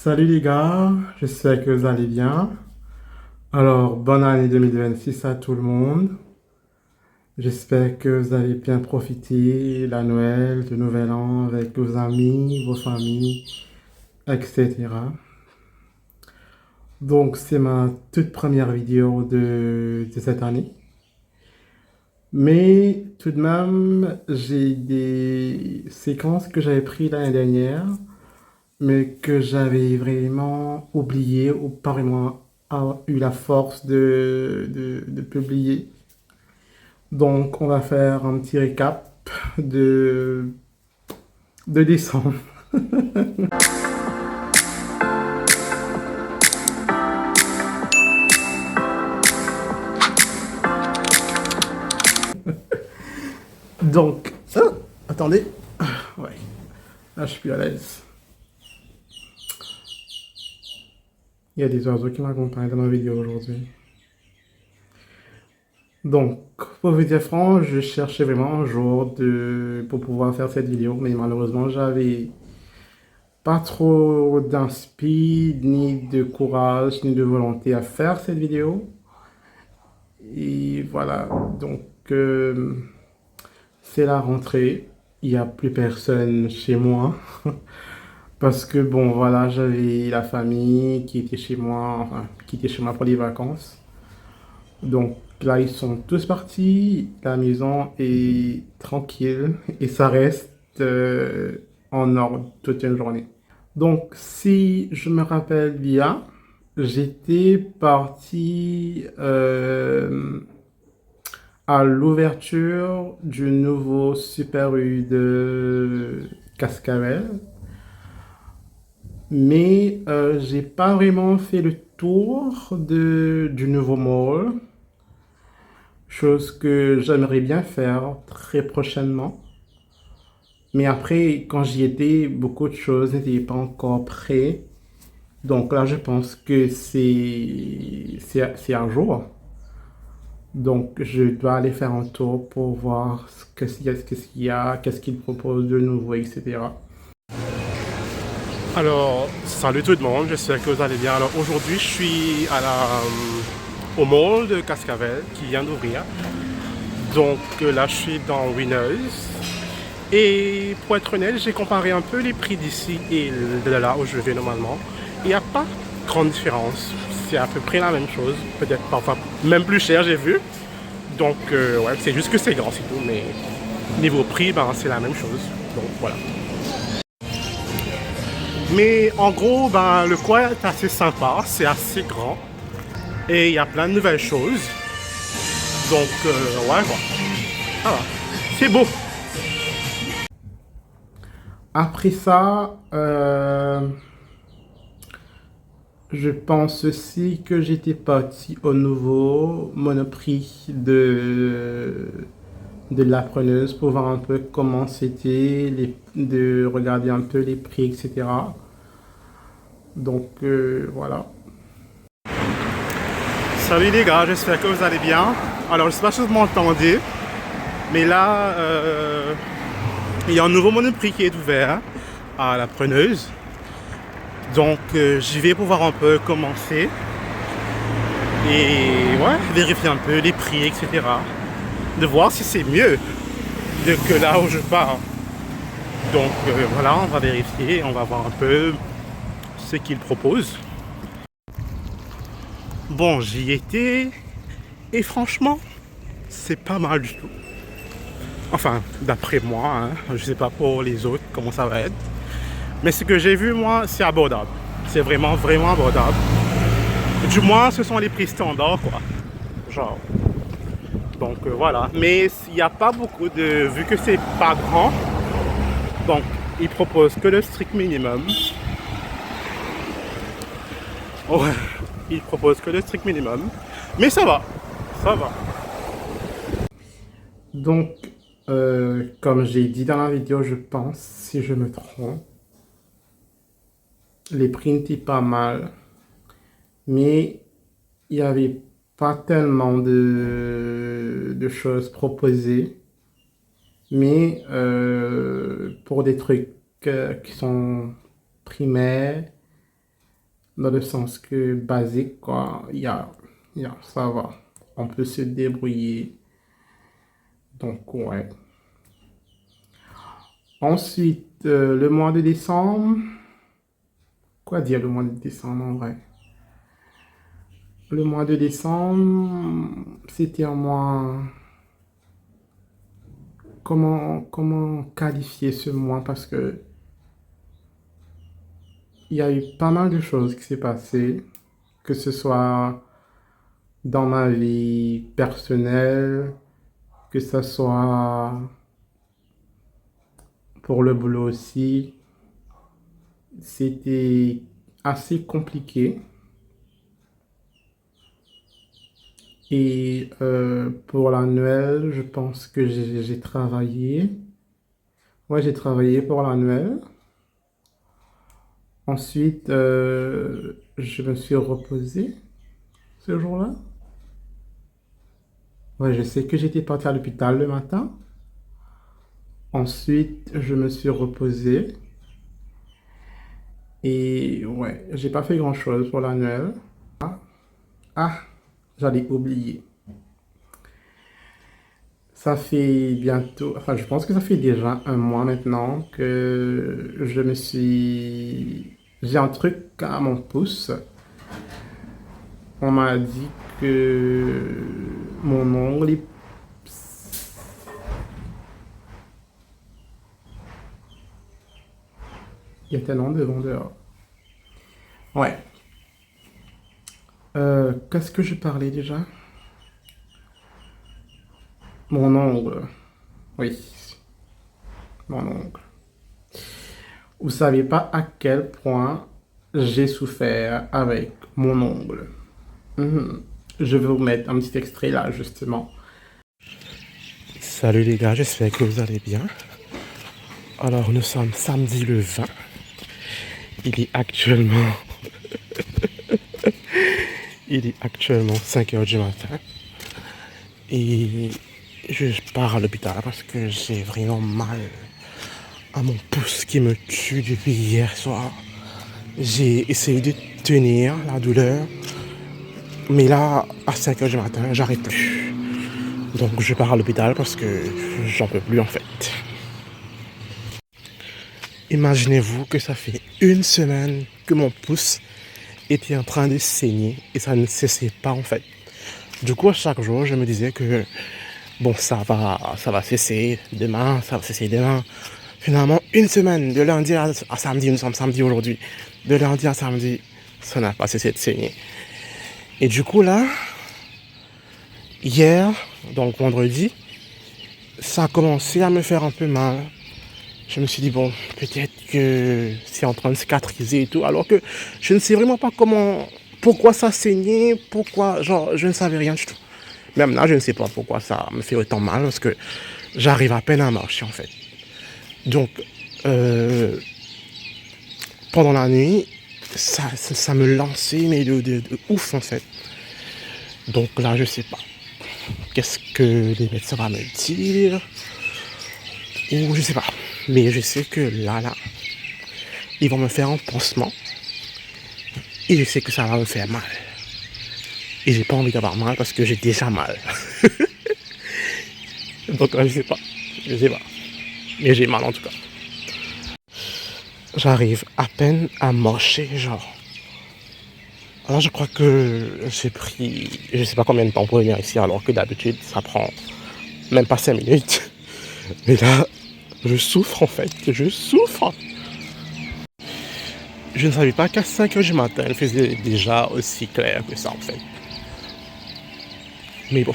Salut les gars, j'espère que vous allez bien. Alors, bonne année 2026 à tout le monde. J'espère que vous allez bien profiter la Noël, le Nouvel An avec vos amis, vos familles, etc. Donc, c'est ma toute première vidéo de cette année. Mais tout de même, j'ai des séquences que j'avais prises l'année dernière mais que j'avais vraiment oublié ou pas vraiment eu la force de publier. Donc, on va faire un petit récap de, de décembre. Donc, attendez. Ouais, là, je suis plus à l'aise. Il y a des oiseaux qui m'accompagnent dans ma vidéo aujourd'hui. Donc, pour vous dire franc, je cherchais vraiment un jour pour pouvoir faire cette vidéo, mais malheureusement, j'avais pas trop d'inspi, ni de courage, ni de volonté à faire cette vidéo. Et voilà, donc c'est la rentrée. Il n'y a plus personne chez moi. Parce que bon, voilà, j'avais la famille qui était chez moi, enfin, qui était chez moi pour les vacances. Donc là, ils sont tous partis. La maison est tranquille et ça reste en ordre toute une journée. Donc, si je me rappelle bien, j'étais parti à l'ouverture du nouveau Super U de Cascavel, mais j'ai pas vraiment fait le tour du nouveau mall, chose que j'aimerais bien faire très prochainement. Mais après, quand j'y étais, beaucoup de choses n'étaient pas encore prêtes. Donc là, je pense que c'est un jour. Donc, je dois aller faire un tour pour voir qu'est-ce qu'il propose de nouveau, etc. Alors, salut tout le monde, j'espère que vous allez bien. Alors, aujourd'hui, je suis au mall de Cascavel qui vient d'ouvrir. Donc là, je suis dans Winners. Et pour être honnête, j'ai comparé un peu les prix d'ici et de là où je vais normalement. Il n'y a pas grande différence. C'est à peu près la même chose. Peut-être parfois même plus cher, j'ai vu. Donc, ouais, c'est juste que c'est grand, c'est tout. Mais niveau prix, ben, c'est la même chose. Donc, voilà. Mais en gros, ben, le coin est assez sympa. C'est assez grand. Et il y a plein de nouvelles choses. Donc, ouais, voilà. Ah, c'est beau. Après ça, je pense aussi que j'étais parti au nouveau Monoprix de la preneuse pour voir un peu comment c'était, de regarder un peu les prix, etc. Donc voilà. Salut les gars, j'espère que vous allez bien. Alors je sais pas si vous m'entendez, mais là il y a un nouveau Monoprix qui est ouvert à la preneuse. Donc j'y vais pour voir un peu comment c'est. Et ouais, vérifier un peu les prix, etc. De voir si c'est mieux que là où je pars. Donc voilà, on va vérifier, on va voir un peu ce qu'ils proposent. Bon, j'y étais et franchement, c'est pas mal du tout. Enfin, d'après moi, hein, je sais pas pour les autres comment ça va être. Mais ce que j'ai vu, moi, c'est abordable. C'est vraiment, vraiment abordable. Du moins, ce sont les prix standards, quoi. Genre. Donc voilà. Mais il n'y a pas beaucoup de... Vu que c'est pas grand, donc ils proposent que le strict minimum. Ouais, ils proposent que le strict minimum. Mais ça va. Ça va. Donc, comme j'ai dit dans la vidéo, je pense, si je me trompe, les prix étaient pas mal. Mais il n'y avait pas tellement de choses proposées. Mais pour des trucs qui sont primaires, dans le sens que basique, quoi, ça va. On peut se débrouiller. Donc, ouais. Ensuite, le mois de décembre. Quoi dire le mois de décembre en vrai? Le mois de décembre, c'était un mois. Comment qualifier ce mois? Parce que il y a eu pas mal de choses qui s'est passé, que ce soit dans ma vie personnelle, que ce soit pour le boulot aussi. C'était assez compliqué. Et pour la Noël, je pense que j'ai travaillé. Ouais, j'ai travaillé pour la Noël. Ensuite, je me suis reposé ce jour-là. Ouais, je sais que j'étais parti à l'hôpital le matin. Ensuite, je me suis reposé. Et ouais, j'ai pas fait grand-chose pour la Noël. Ah, j'allais oublier. Ça fait bientôt, enfin, je pense que ça fait déjà un mois maintenant que j'ai un truc à mon pouce. On m'a dit que mon ongle, il y a tellement de vent dehors. Ouais. Qu'est-ce que je parlais déjà? Mon ongle. Oui, mon ongle. Vous savez pas à quel point j'ai souffert avec mon ongle. Mhm. Je vais vous mettre un petit extrait là, justement. Salut les gars, j'espère que vous allez bien. Alors nous sommes samedi le 20. Il est actuellement, il est actuellement 5 heures du matin. Et je pars à l'hôpital parce que j'ai vraiment mal à mon pouce qui me tue depuis hier soir. J'ai essayé de tenir la douleur. Mais là, à 5 heures du matin, j'arrête plus. Donc je pars à l'hôpital parce que j'en peux plus en fait. Imaginez-vous que ça fait une semaine que mon pouce était en train de saigner et ça ne cessait pas en fait. Du coup, à chaque jour, je me disais que bon, ça va cesser demain, ça va cesser demain. Finalement, une semaine, de lundi à samedi, nous sommes samedi aujourd'hui, de lundi à samedi, ça n'a pas cessé de saigner. Et du coup là, hier, donc vendredi, ça a commencé à me faire un peu mal. Je me suis dit, bon, peut-être que c'est en train de cicatriser et tout, alors que je ne sais vraiment pas pourquoi ça saignait, pourquoi, genre, je ne savais rien du tout. Même là, je ne sais pas pourquoi ça me fait autant mal, parce que j'arrive à peine à marcher, en fait. Donc, pendant la nuit, ça me lançait, mais de ouf, en fait. Donc là, je sais pas. Qu'est-ce que les médecins vont me dire? Ou je sais pas. Mais je sais que là, ils vont me faire un pansement. Et je sais que ça va me faire mal. Et j'ai pas envie d'avoir mal parce que j'ai déjà mal. Donc là, je sais pas. Je sais pas. Mais j'ai mal en tout cas. J'arrive à peine à marcher, genre. Alors je crois que j'ai pris, je sais pas combien de temps pour venir ici, alors que d'habitude ça prend même pas 5 minutes. Mais là, je souffre en fait, je souffre. Je ne savais pas qu'à 5 heures du matin, il faisait déjà aussi clair que ça en fait. Mais bon.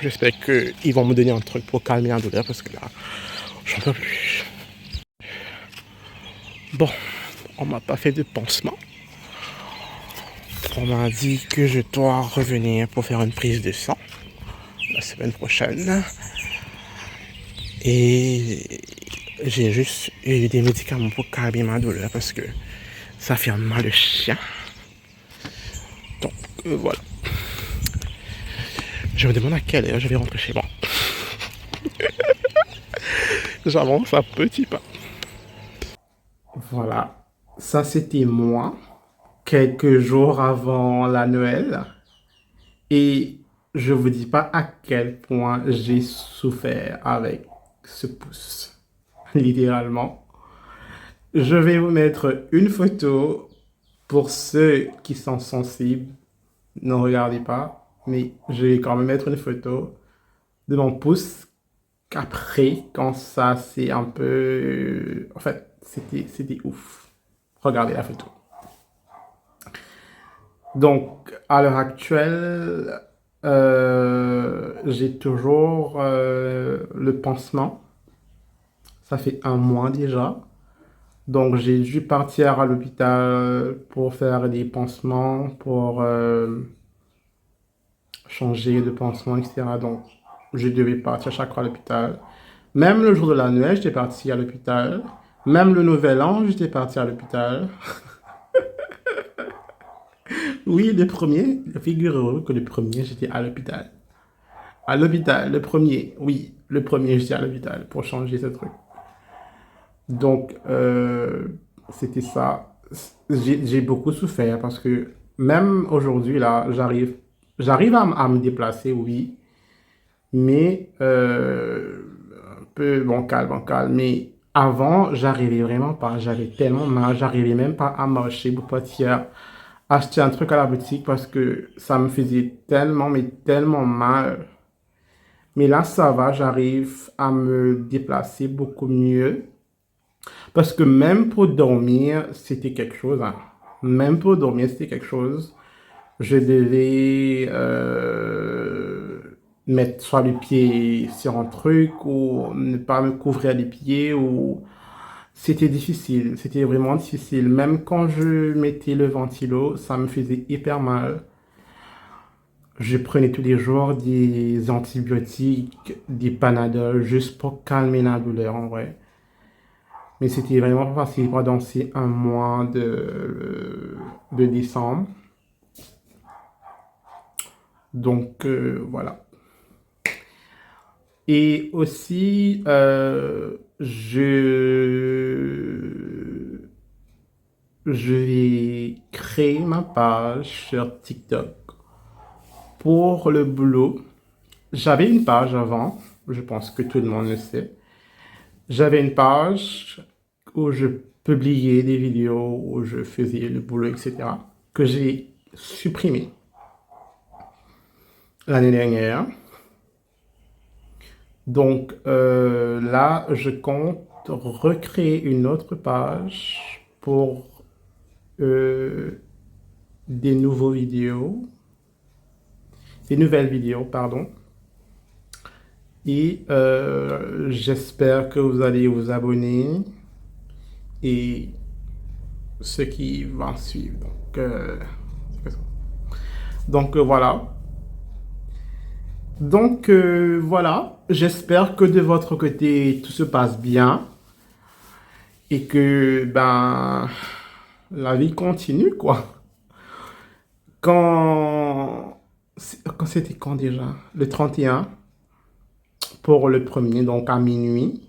J'espère qu'ils vont me donner un truc pour calmer la douleur parce que là, j'en peux plus. Bon, on m'a pas fait de pansement. On m'a dit que je dois revenir pour faire une prise de sang la semaine prochaine. Et j'ai juste eu des médicaments pour calmer ma douleur parce que ça fait un mal de chien. Donc voilà. Je me demande à quelle heure je vais rentrer chez moi. J'avance à petits pas. Voilà. Ça, c'était moi, quelques jours avant la Noël. Et je vous dis pas à quel point j'ai souffert avec ce pouce. Littéralement. Je vais vous mettre une photo pour ceux qui sont sensibles. Ne regardez pas, mais je vais quand même mettre une photo de mon pouce qu'après, quand ça c'est un peu... En fait, c'était ouf. Regardez la photo. Donc, à l'heure actuelle, j'ai toujours le pansement. Ça fait un mois déjà. Donc, j'ai dû partir à l'hôpital pour faire des pansements, pour changer de pansement, etc. Donc, je devais partir chaque fois à l'hôpital. Même le jour de la Noël, j'étais parti à l'hôpital. Même le Nouvel An, j'étais parti à l'hôpital. Oui, le premier, figurez-vous que le premier, j'étais à l'hôpital. À l'hôpital, le premier, oui, le premier, j'étais à l'hôpital pour changer ce truc. Donc, c'était ça. J'ai beaucoup souffert parce que même aujourd'hui, là, j'arrive à me déplacer, oui, mais un peu bancal, bancal. Mais avant, j'arrivais vraiment pas. J'avais tellement mal, j'arrivais même pas à marcher pour partir acheter un truc à la boutique parce que ça me faisait tellement, mais tellement mal. Mais là, ça va, j'arrive à me déplacer beaucoup mieux. Parce que même pour dormir, c'était quelque chose, hein. Même pour dormir, c'était quelque chose. Je devais mettre soit le pied sur un truc ou ne pas me couvrir les pieds ou c'était difficile. C'était vraiment difficile. Même quand je mettais le ventilo, ça me faisait hyper mal. Je prenais tous les jours des antibiotiques, des Panadol, juste pour calmer la douleur en vrai. Mais c'était vraiment pas facile pendant ces un mois de décembre. Donc voilà. Et aussi, je vais créer ma page sur TikTok pour le boulot. J'avais une page avant, je pense que tout le monde le sait. J'avais une page où je publiais des vidéos, où je faisais le boulot, etc., que j'ai supprimé l'année dernière. Donc là, je compte recréer une autre page pour euh, des nouveaux vidéos, des nouvelles vidéos, pardon. Et j'espère que vous allez vous abonner et ce qui va suivre. Donc voilà. Donc voilà. J'espère que de votre côté tout se passe bien et que ben la vie continue quoi. Quand quand c'était quand déjà? Le 31 pour le premier donc à minuit.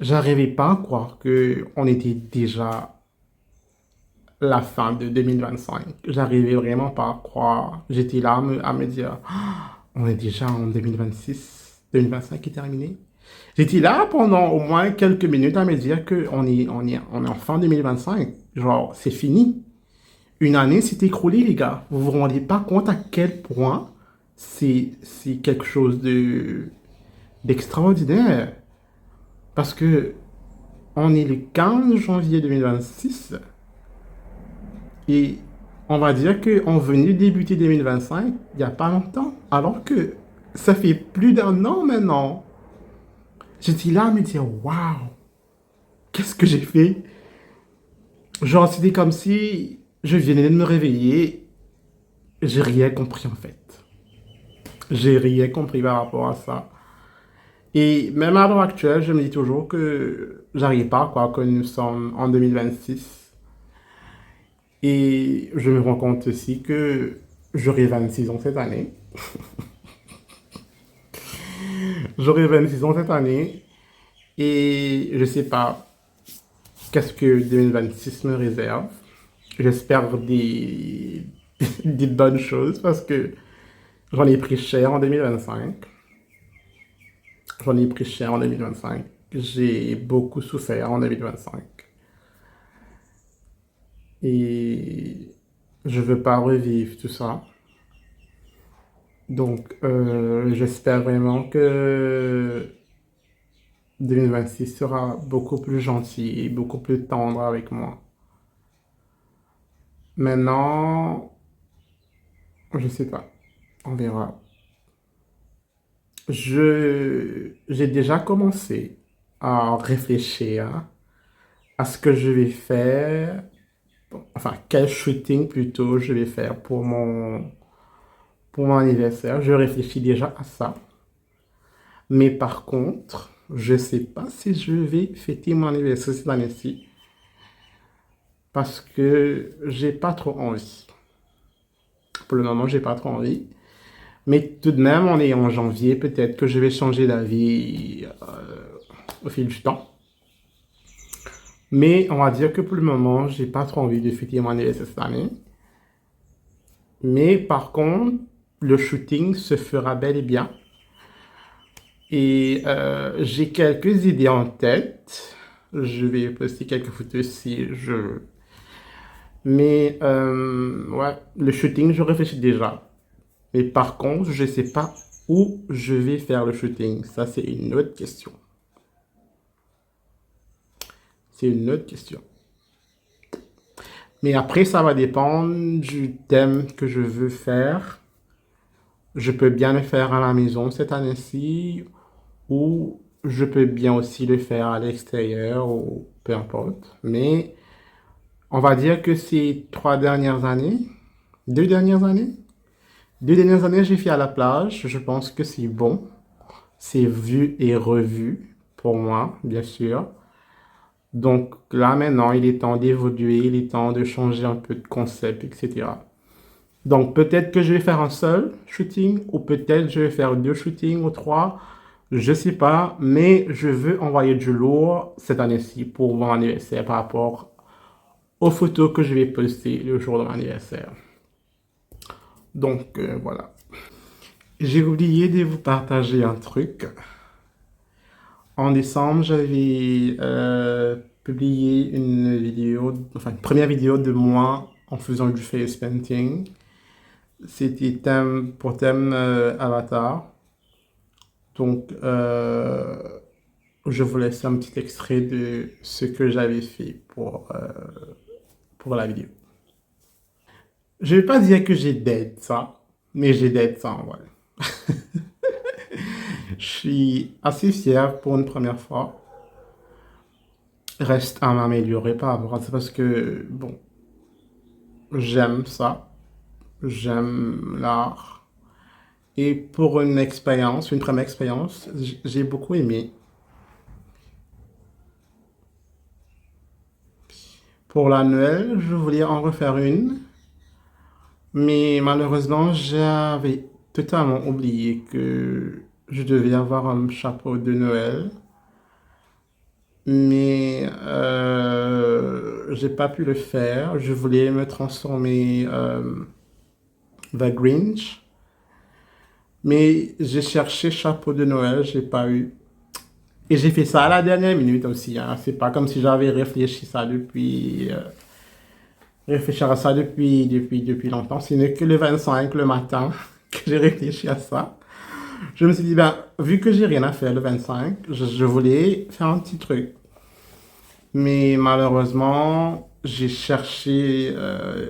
J'arrivais pas à croire que on était déjà la fin de 2025. J'arrivais vraiment pas à croire. J'étais là à me dire, ah, on est déjà en 2026, 2025 qui est terminé. J'étais là pendant au moins quelques minutes à me dire que on est en fin 2025. Genre, c'est fini. Une année s'est écroulée, les gars. Vous vous rendez pas compte à quel point c'est quelque chose d'extraordinaire. Parce que on est le 15 janvier 2026 et on va dire qu'on venait débuter 2025 il n'y a pas longtemps. Alors que ça fait plus d'un an maintenant. J'étais là à me dire, waouh, qu'est-ce que j'ai fait? Genre, c'était comme si je venais de me réveiller. J'ai rien compris en fait. J'ai rien compris par rapport à ça. Et même à l'heure actuelle, je me dis toujours que j'arrive pas, quoi, que nous sommes en 2026. Et je me rends compte aussi que j'aurai 26 ans cette année. J'aurai 26 ans cette année. Et je sais pas. qu'est-ce que 2026 me réserve. J'espère des bonnes choses parce que j'en ai pris cher en 2025. J'en ai pris cher en 2025. J'ai beaucoup souffert en 2025. Et je veux pas revivre tout ça. Donc, j'espère vraiment que 2026 sera beaucoup plus gentil et beaucoup plus tendre avec moi. Maintenant, je sais pas. On verra. J'ai déjà commencé à réfléchir à ce que je vais faire, enfin, quel shooting plutôt je vais faire pour mon anniversaire. Je réfléchis déjà à ça. Mais par contre, je sais pas si je vais fêter mon anniversaire cette année-ci parce que j'ai pas trop envie. Pour le moment, j'ai pas trop envie. Mais tout de même, on est en janvier, peut-être que je vais changer d'avis au fil du temps. Mais on va dire que pour le moment, j'ai pas trop envie de fêter mon anniversaire cette année. Mais par contre, le shooting se fera bel et bien. Et j'ai quelques idées en tête. Je vais poster quelques photos si je veux. Mais ouais, le shooting, je réfléchis déjà. Mais par contre, je ne sais pas où je vais faire le shooting. Ça, c'est une autre question. C'est une autre question. Mais après, ça va dépendre du thème que je veux faire. Je peux bien le faire à la maison cette année-ci ou je peux bien aussi le faire à l'extérieur ou peu importe. Mais on va dire que ces 3 dernières années, 2 dernières années, 2 dernières années, j'ai fait à la plage. Je pense que c'est bon. C'est vu et revu pour moi, bien sûr. Donc là, maintenant, il est temps d'évoluer, il est temps de changer un peu de concept, etc. Donc peut-être que je vais faire un seul shooting ou peut-être je vais faire 2 shootings ou 3. Je sais pas, mais je veux envoyer du lourd cette année-ci pour mon anniversaire par rapport aux photos que je vais poster le jour de mon anniversaire. Donc voilà. J'ai oublié de vous partager un truc. En décembre, j'avais publié une vidéo, enfin une première vidéo de moi en faisant du face painting. C'était pour thème Avatar. Donc, je vous laisse un petit extrait de ce que j'avais fait pour la vidéo. Je vais pas dire que j'ai d'aide ça, mais j'ai d'aide ça en vrai. Je suis assez fier pour une première fois. Reste à m'améliorer par rapport à ça parce que, bon, j'aime ça. J'aime l'art. Et pour une expérience, une première expérience, j'ai beaucoup aimé. Pour la Noël, je voulais en refaire une, mais malheureusement, j'avais totalement oublié que je devais avoir un chapeau de Noël. Mais j'ai pas pu le faire. Je voulais me transformer The Grinch. Mais j'ai cherché chapeau de Noël, j'ai pas eu. Et j'ai fait ça à la dernière minute aussi, hein. C'est pas comme si j'avais réfléchir à ça depuis longtemps. Ce n'est que le 25 le matin que j'ai réfléchi à ça. Je me suis dit, ben, vu que j'ai rien à faire le 25, je voulais faire un petit truc. Mais malheureusement, j'ai cherché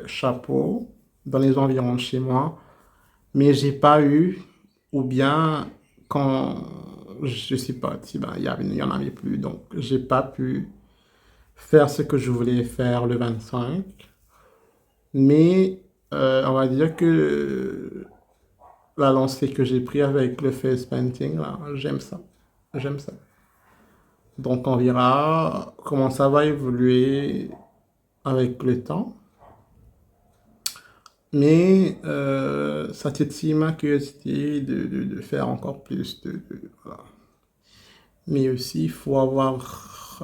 chapeau dans les environs de chez moi, mais j'ai pas eu, ou bien quand je suis parti, ben, il y en avait plus, donc j'ai pas pu faire ce que je voulais faire le 25. Mais on va dire que la lancée que j'ai prise avec le face painting, là, j'aime ça. J'aime ça. Donc on verra comment ça va évoluer avec le temps. Mais ça titille ma curiosité de faire encore plus voilà. Mais aussi, il faut avoir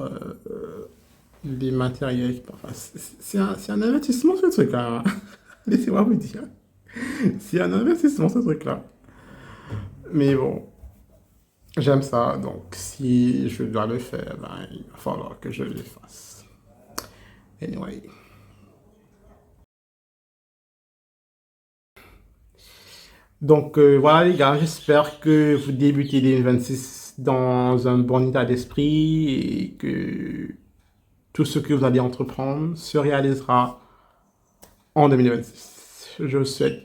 les matériels. Enfin, c'est un investissement ce truc-là. Laissez-moi vous dire. C'est un investissement ce truc-là. Mais bon, j'aime ça. Donc si je dois le faire, ben, il va falloir que je le fasse. Anyway. Donc voilà les gars, j'espère que vous débutez 2026 dans un bon état d'esprit et que tout ce que vous allez entreprendre se réalisera en 2026. Je vous souhaite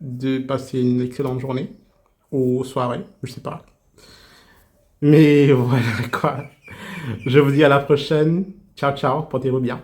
de passer une excellente journée ou soirée, je sais pas. Mais voilà quoi. Je vous dis à la prochaine. Ciao ciao, portez-vous bien.